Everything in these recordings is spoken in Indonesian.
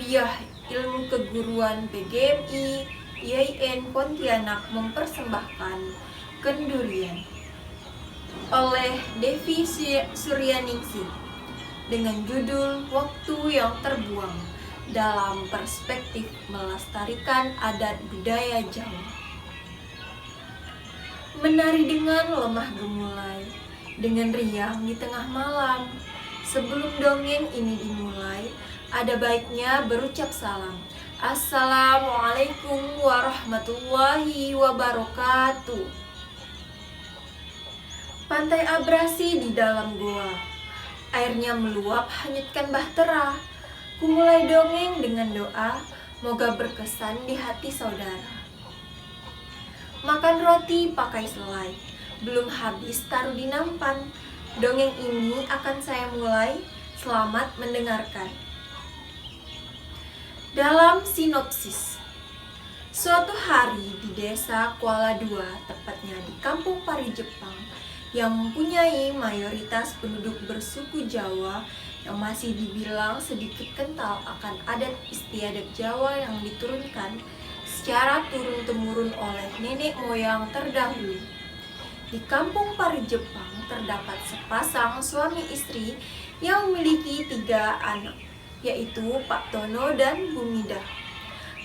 Kuliah Ilmu Keguruan PGMI IAIN Pontianak mempersembahkan Kendurian oleh Devi Suryaningsih dengan judul Waktu yang Terbuang dalam perspektif melestarikan adat budaya Jawa. Menari dengan lemah gemulai, dengan riang di tengah malam. Sebelum dongeng ini dimulai, ada baiknya berucap salam. Assalamualaikum warahmatullahi wabarakatuh. Pantai abrasi di dalam goa, airnya meluap hanyutkan bahtera. Kumulai dongeng dengan doa, moga berkesan di hati saudara. Makan roti pakai selai, belum habis taruh di nampan. Dongeng ini akan saya mulai, selamat mendengarkan. Dalam sinopsis, suatu hari di desa Kuala Dua, tepatnya di kampung Pari Jepang, yang mempunyai mayoritas penduduk bersuku Jawa yang masih dibilang sedikit kental akan adat istiadat Jawa yang diturunkan secara turun-temurun oleh nenek moyang terdahulu. Di kampung Pari Jepang terdapat sepasang suami istri yang memiliki 3 anak, yaitu Pak Tono dan Bu Midah.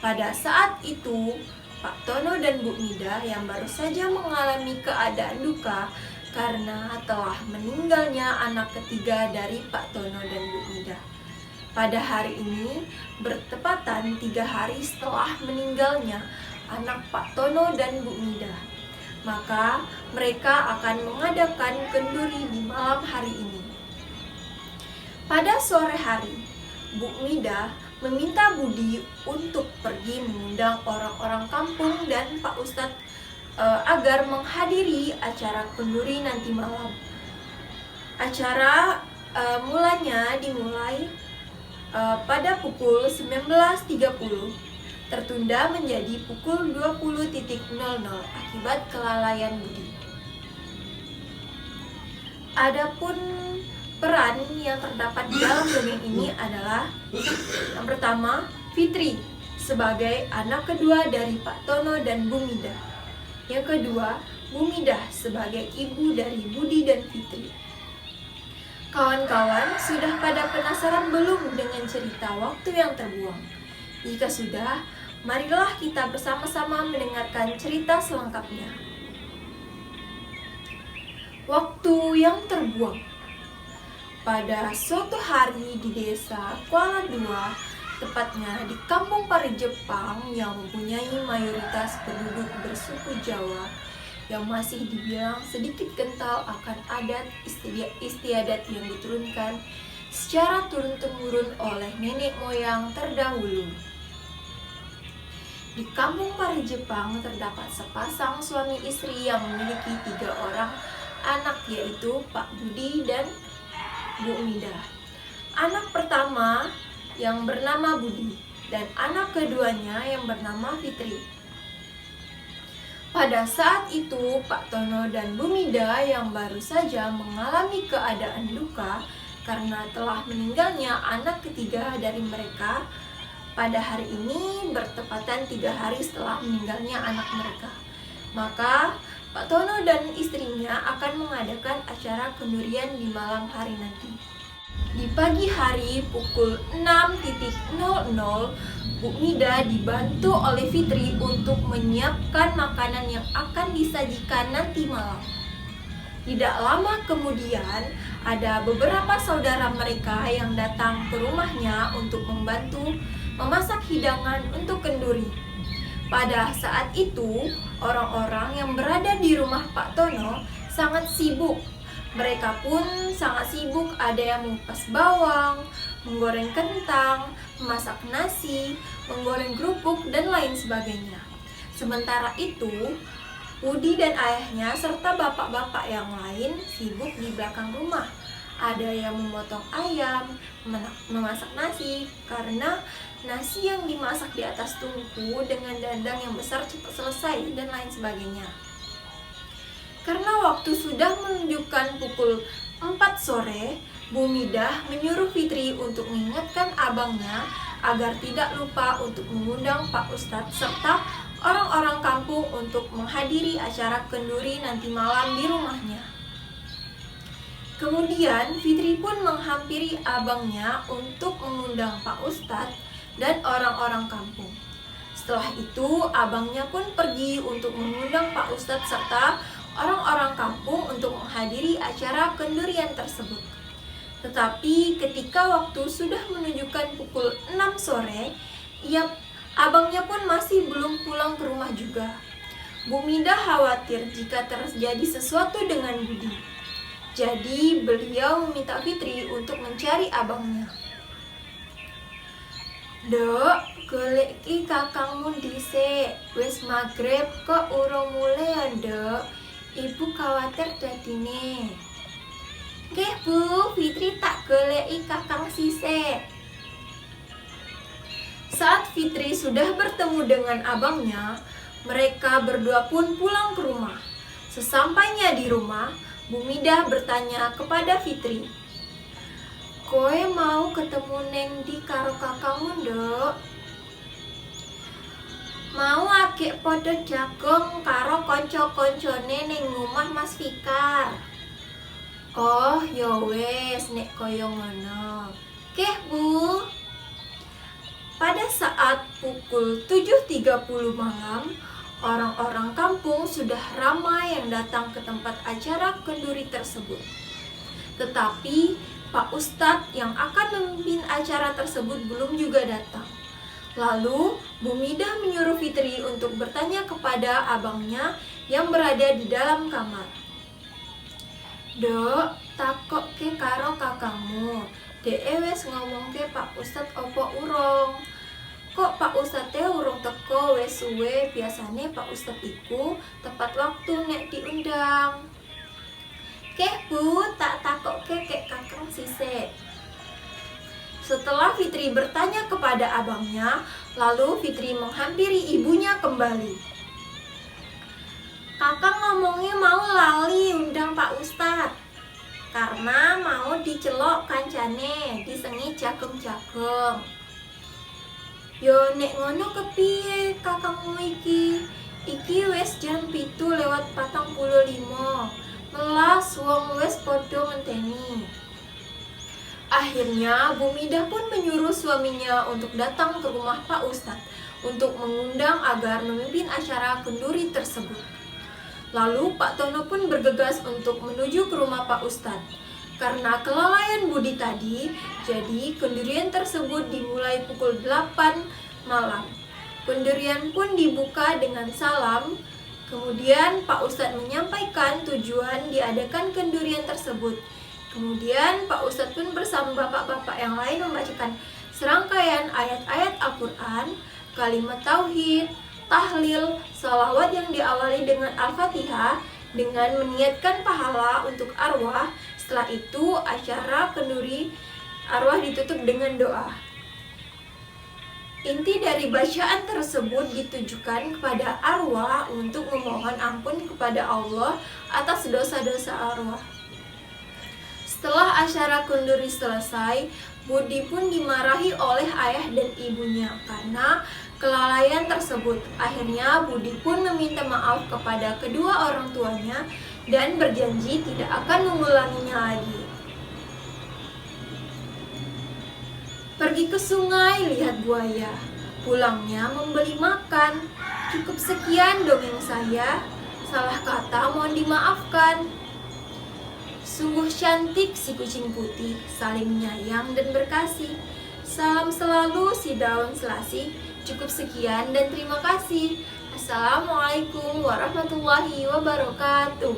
Pada saat itu, Pak Tono dan Bu Midah yang baru saja mengalami keadaan duka karena telah meninggalnya anak ketiga dari Pak Tono dan Bu Midah. Pada hari ini bertepatan 3 hari setelah meninggalnya anak Pak Tono dan Bu Midah. Maka mereka akan mengadakan kenduri di malam hari ini. Pada sore hari, Bu Midah meminta Budi untuk pergi mengundang orang-orang kampung dan Pak Ustadz agar menghadiri acara kenduri nanti malam. Acara mulanya dimulai pada pukul 19.30, tertunda menjadi pukul 20.00 akibat kelalaian Budi. Adapun peran yang terdapat di dalam dongeng ini adalah yang pertama, Fitri sebagai anak kedua dari Pak Tono dan Bu Midah. Yang kedua, Bu Midah sebagai ibu dari Budi dan Fitri. Kawan-kawan, sudah pada penasaran belum dengan cerita Waktu yang Terbuang? Jika sudah, marilah kita bersama-sama mendengarkan cerita selengkapnya. Waktu yang Terbuang. Pada suatu hari di desa Kuala Dua, tepatnya di kampung Pari Jepang yang mempunyai mayoritas penduduk bersuku Jawa yang masih dibilang sedikit kental akan adat istiadat yang diturunkan secara turun-temurun oleh nenek moyang terdahulu. Di kampung Pari Jepang terdapat sepasang suami istri yang memiliki 3 orang anak, yaitu Pak Budi dan Bu Midah. Anak pertama yang bernama Budi dan anak keduanya yang bernama Fitri. Pada saat itu, Pak Tono dan Bu Midah yang baru saja mengalami keadaan duka karena telah meninggalnya anak ketiga dari mereka. Pada hari ini bertepatan 3 hari setelah meninggalnya anak mereka. Maka Pak Tono dan istrinya akan mengadakan acara kendurian di malam hari nanti. Di pagi hari pukul 6.00, Bu Midah dibantu oleh Fitri untuk menyiapkan makanan yang akan disajikan nanti malam. Tidak lama kemudian, ada beberapa saudara mereka yang datang ke rumahnya untuk membantu memasak hidangan untuk kenduri. Pada saat itu, orang-orang yang berada di rumah Pak Tono sangat sibuk. Mereka pun sangat sibuk, ada yang mengupas bawang, menggoreng kentang, memasak nasi, menggoreng kerupuk, dan lain sebagainya. Sementara itu, Budi dan ayahnya serta bapak-bapak yang lain sibuk di belakang rumah. Ada yang memotong ayam, memasak nasi, karena nasi yang dimasak di atas tungku dengan dandang yang besar cepat selesai, dan lain sebagainya. Karena waktu sudah menunjukkan pukul 4 sore, Bu Midah menyuruh Fitri untuk mengingatkan abangnya agar tidak lupa untuk mengundang Pak Ustadz serta orang-orang kampung untuk menghadiri acara kenduri nanti malam di rumahnya. Kemudian Fitri pun menghampiri abangnya untuk mengundang Pak Ustadz dan orang-orang kampung. Setelah itu abangnya pun pergi untuk mengundang Pak Ustadz serta orang-orang kampung untuk menghadiri acara kendurian tersebut. Tetapi ketika waktu sudah menunjukkan pukul 6 sore, abangnya pun masih belum pulang ke rumah juga. Bu Midah khawatir jika terjadi sesuatu dengan Budi. Jadi beliau meminta Fitri untuk mencari abangnya. Dok, golek ki kakangmu dhisik. Wis magrib kok urung mulai ya, Dok. Ibu khawatir dadine. Nggih, Bu, Fitri tak goleki kakang sisik. Saat Fitri sudah bertemu dengan abangnya, mereka berdua pun pulang ke rumah. Sesampainya di rumah, Bu Midah bertanya kepada Fitri, "Koe mau ketemu neng di karo kakangmu, Dok?" "Mau akeh podo jagong karo konco-koncone ning omah Mas Fikar." "Oh, ya wis nek kaya ngono." "Nggih, Bu." Pada saat pukul 7.30 malam, orang-orang kampung sudah ramai yang datang ke tempat acara kenduri tersebut. Tetapi Pak Ustadz yang akan memimpin acara tersebut belum juga datang. Lalu Bu Midah menyuruh Fitri untuk bertanya kepada abangnya yang berada di dalam kamar. "Dok, takok ke karo kakangmu. Dek wis ngomongke Pak Ustadz opo urung? Kok Pak Ustadz urung teko wis suwe, biasane Pak Ustadz iku tepat waktu nek diundang." "Keh Bu, tak takokke kek kakang sisik." Setelah Fitri bertanya kepada abangnya, lalu Fitri menghampiri ibunya kembali. "Kakang ngomongnya mau lali undang Pak Ustadz karena mau dicelok kancane disengi jagong-jagong." "Yo nek ngono kepiye kakangmu iki? Iki wis jam 7:45. Melas wong wis podo ngenteni." Akhirnya Bu Midah pun menyuruh suaminya untuk datang ke rumah Pak Ustadz untuk mengundang agar memimpin acara kenduri tersebut. Lalu Pak Tono pun bergegas untuk menuju ke rumah Pak Ustadz. Karena kelalaian Budi tadi, jadi kendurian tersebut dimulai pukul 8 malam. Kendurian pun dibuka dengan salam. Kemudian Pak Ustadz menyampaikan tujuan diadakan kendurian tersebut. Kemudian Pak Ustadz pun bersama bapak-bapak yang lain membacakan serangkaian ayat-ayat Al-Quran, kalimat tauhid, tahlil, salawat yang diawali dengan Al-Fatihah dengan meniatkan pahala untuk arwah. Setelah itu acara kenduri arwah ditutup dengan doa. Inti dari bacaan tersebut ditujukan kepada arwah untuk memohon ampun kepada Allah atas dosa-dosa arwah. Setelah acara kenduri selesai, Budi pun dimarahi oleh ayah dan ibunya karena kelalaian tersebut. Akhirnya Budi pun meminta maaf kepada kedua orang tuanya dan berjanji tidak akan mengulanginya lagi. Pergi ke sungai lihat buaya, pulangnya membeli makan. Cukup sekian dongeng saya. Salah kata mohon dimaafkan. Sungguh cantik si kucing putih, saling menyayang dan berkasih. Salam selalu si daun selasih. Cukup sekian dan terima kasih. Assalamualaikum warahmatullahi wabarakatuh.